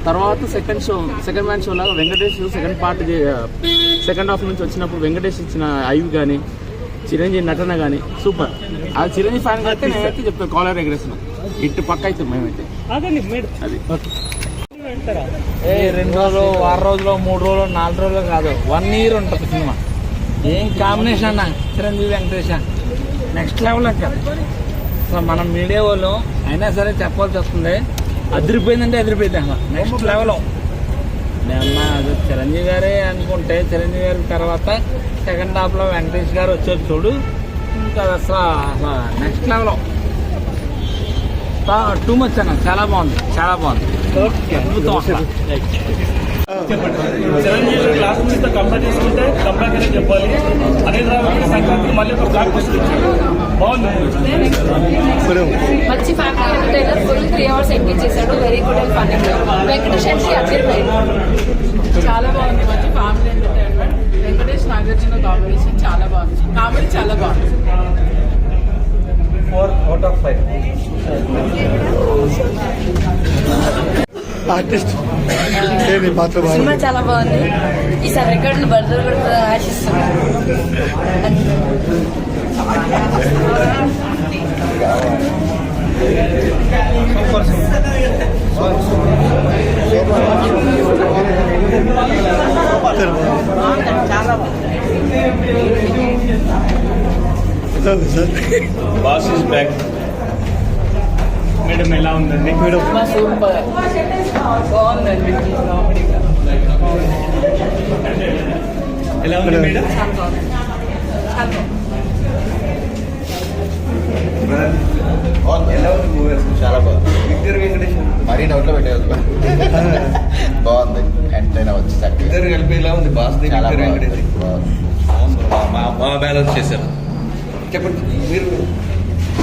తర్వాత second man show లాగా Venkatesh second half నుంచి వచ్చినప్పుడు వెంకటేష్ ఇచ్చిన ఐవి కానీ చిరంజీవి నటన కానీ సూపర్. ఆ చిరంజీవి ఫ్యాన్ అయితే నేనైతే చెప్తాను కాలర్ ఎగరేసిన ఇటు పక్క అయితే మేమైతే అది 2 రోజులు 6 రోజులు 3 రోజులు 4 రోజులు కాదు 1 year ఉంటుంది సినిమా. ఏం కాంబినేషన్ అన్న చిరంజీవి వెంకటేష్ నెక్స్ట్ లెవెల్ కదా. సో మనం మీడియా వాళ్ళు అయినా సరే చెప్పాల్సి వస్తుంది, అదిరిపోయిందంటే అదిరిపోయింది అన్న నెక్స్ట్ లెవెల్. అమ్మా అది చిరంజీవి గారే అనుకుంటే చిరంజీవి గారి తర్వాత సెకండ్ హాఫ్లో వెంకటేష్ గారు వచ్చారు చూడు, ఇంకా అసలు నెక్స్ట్ లెవెల్. టూ మచ్ అన్న, చాలా బాగుంది అద్భుతం అసలు. చిరంజీవి లాస్ట్ నుంచి కంపేర్ చేసుకుంటే కంబ్యాక్ అనే చెప్పాలి. అనిల్ రావిపూడి సంక్రాంతికి మళ్ళీ ఒక బ్లాక్ బస్టర్ ఇచ్చాడు, బాగుంది. మంచి family entertainer, full 3 hours engage చేశాడు, very good and funny. Venkatesh అంటే అదిరిపోయింది, చాలా బాగుంది. మంచి family entertainment. Venkatesh Nagarjuna combination చాలా బాగుంది, కామెడీ చాలా బాగుంది. 4 out of 5. ఆర్టిస్ట్ సినిమా చాలా బాగుంది. ఈసారి రికార్డులు బర్దలు కూడా ఆశిస్తున్నాను. చాలా బాస్ ఇస్ బ్యాక్. మేడం ఎలా ఉందండి? సూపర్ బాగుందండి, కామెడీగా ఎలా ఉంది మేడం? ఎలా ఉంది మూవీ? చాలా బాగుంది. ఇద్దరు వెంకటేష్ మరీ నోట్లో పెట్టేది బాగుంది. ఎంటైనా వచ్చి ఇద్దరు కలిపి ఎలా ఉంది? బాస్ చాలా వెంకటేష్ బాగా బ్యాలెన్స్ చేశారు. చెప్పండి మీరు.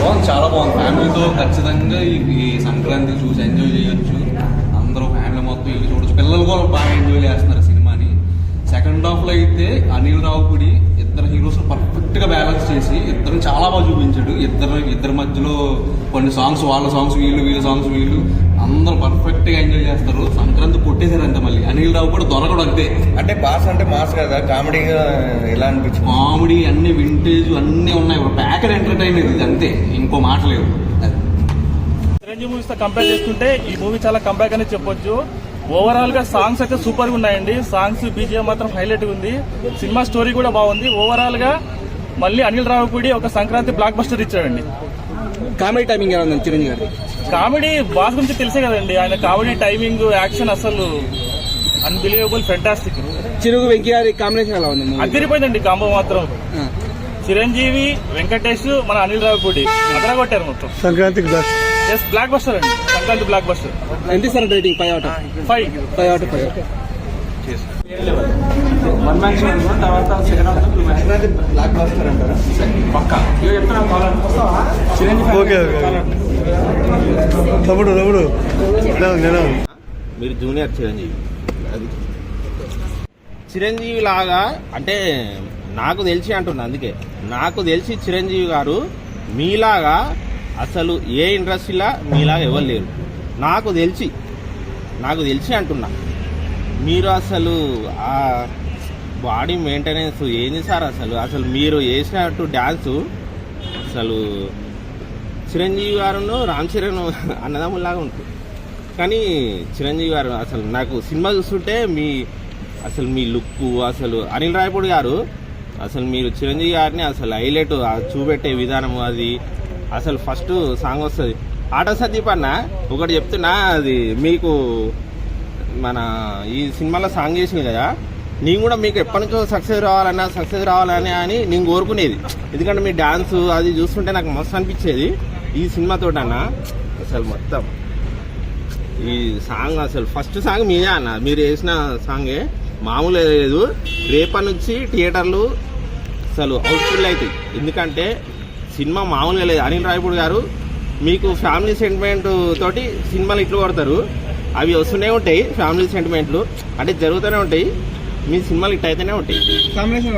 బాగుంది, చాలా బాగుంది. ఫ్యామిలీతో ఖచ్చితంగా ఈ సంక్రాంతి చూసి ఎంజాయ్ చేయొచ్చు. అందరూ ఫ్యామిలీ మొత్తం వెళ్ళి చూడొచ్చు. పిల్లలు కూడా బాగా ఎంజాయ్ చేస్తున్నారు సినిమాని. సెకండ్ హాఫ్లో అయితే అనిల్ రావిపూడి ఇద్దరు హీరోస్ పర్ఫెక్ట్గా బ్యాలెన్స్ చేసి ఇద్దరు చాలా బాగా చూపించాడు. ఇద్దరి మధ్యలో కొన్ని సాంగ్స్, వాళ్ళ సాంగ్స్ వీళ్ళ సాంగ్స్ వీళ్ళు, అందరూ పర్ఫెక్ట్గా ఎంజాయ్ చేస్తారు. సంక్రాంతి కొట్టేశారు అంతే. మళ్ళీ అనిల్ రావిపూడి దొరకడం అంతే. అంటే బాస్ అంటే మాస్ కదా, కామెడీగా ఎలా అనిపించింది? కామెడీ అన్ని వింటేజ్ అన్నీ ఉన్నాయి. ప్యాకెడ్ ఎంటర్టైన్ ఇది అంతే, ఇంకో మాట లేదు. చిరంజీవి మూవీస్ తో కంపేర్ చేసుకుంటే ఈ మూవీ చాలా కంబ్యాక్ అని చెప్పొచ్చు. ఓవరాల్ గా సాంగ్స్ అయితే సూపర్ గా ఉన్నాయండి. సాంగ్స్ బీజిఎం మాత్రం హైలైట్ ఉంది. సినిమా స్టోరీ కూడా బాగుంది. ఓవరాల్ గా మళ్ళీ అనిల్ రావిపూడి ఒక సంక్రాంతి బ్లాక్ బస్టర్ ఇచ్చాడండి. కామెడీ టైమింగ్ ఎలా ఉంది చిరంజీవి గారి? కామెడీ బాస్ గురించి తెలిసే కదండి, ఆయన కామెడీ టైమింగ్, యాక్షన్ అసలు అన్బిలీవబుల్, ఫెంటాస్టిక్. చిరుగు వెంకీ గారి కాంబినేషన్ ఎలా ఉంది? అదిరిపోయిందండి కాంబో మాత్రం. చిరంజీవి, వెంకటేష్, మన అనిల్ రావిపూడి అదర కొట్టారు మొత్తం. సంక్రాంతికి బ్లాక్ బస్టర్ అండి, సంక్రాంతి బ్లాక్ బస్టర్. ఎంత sir rating? 5 out of 5. 5 out of 5. 1 man show అనుకో, తర్వాత సెకండ్ హాఫ్ బ్లాక్ బాస్టర్ అంటారా? పక్కా ఇక చెప్తాను. చిరంజీవి ఓకే తమ్ముడు మీరు జూనియర్ చిరంజీవి. అది చిరంజీవి లాగా అంటే నాకు తెలిసి అంటున్నా, అందుకే నాకు తెలిసి చిరంజీవి గారు మీలాగా అసలు ఏ ఇండస్ట్రీలో మీలాగా ఎవరు లేరు. నాకు తెలిసి అంటున్నా. మీరు అసలు ఆ బాడీ మెయింటెనెన్స్ ఏంది సార్? అసలు మీరు వేసినట్టు డ్యాన్సు అసలు చిరంజీవి గారును రామ్ చరణ్ అన్నదమ్ములాగా ఉంటుంది. కానీ చిరంజీవి గారు అసలు నాకు సినిమా చూస్తుంటే మీ లుక్, అసలు అనిల్ రావిపూడి గారు అసలు మీరు చిరంజీవి గారిని అసలు హైలైట్ చూపెట్టే విధానము, అది అసలు ఫస్ట్ సాంగ్ వస్తుంది ఆట సందీప్ అన్న. ఒకటి చెప్తున్నా, అది మీకు మన ఈ సినిమాలో సాంగ్ చేసింది కదా, నేను కూడా మీకు ఎప్పటి నుంచో సక్సెస్ రావాలని అని నేను కోరుకునేది. ఎందుకంటే మీ డాన్స్ అది చూస్తుంటే నాకు మస్తు అనిపించేది. ఈ సినిమాతో అన్న అసలు మొత్తం ఈ సాంగ్ అసలు ఫస్ట్ సాంగ్ మీదే అన్న, మీరు వేసిన సాంగే మామూలు లేదు. రేపటి నుంచి థియేటర్లు అసలు హౌస్ఫుల్ అవుతాయి. ఎందుకంటే సినిమా మామూలుగా లేదు. అనిల్ రావిపూడి గారు మీకు ఫ్యామిలీ సెంటిమెంట్ తోటి సినిమాలు ఇట్లు కొడతారు, అవి వస్తూనే ఉంటాయి. ఫ్యామిలీ సెంటిమెంట్లు అంటే జరుగుతూనే ఉంటాయి. మీ సినిమాలు ఇట్ అయితేనే ఉంటాయి. కాంబినేషన్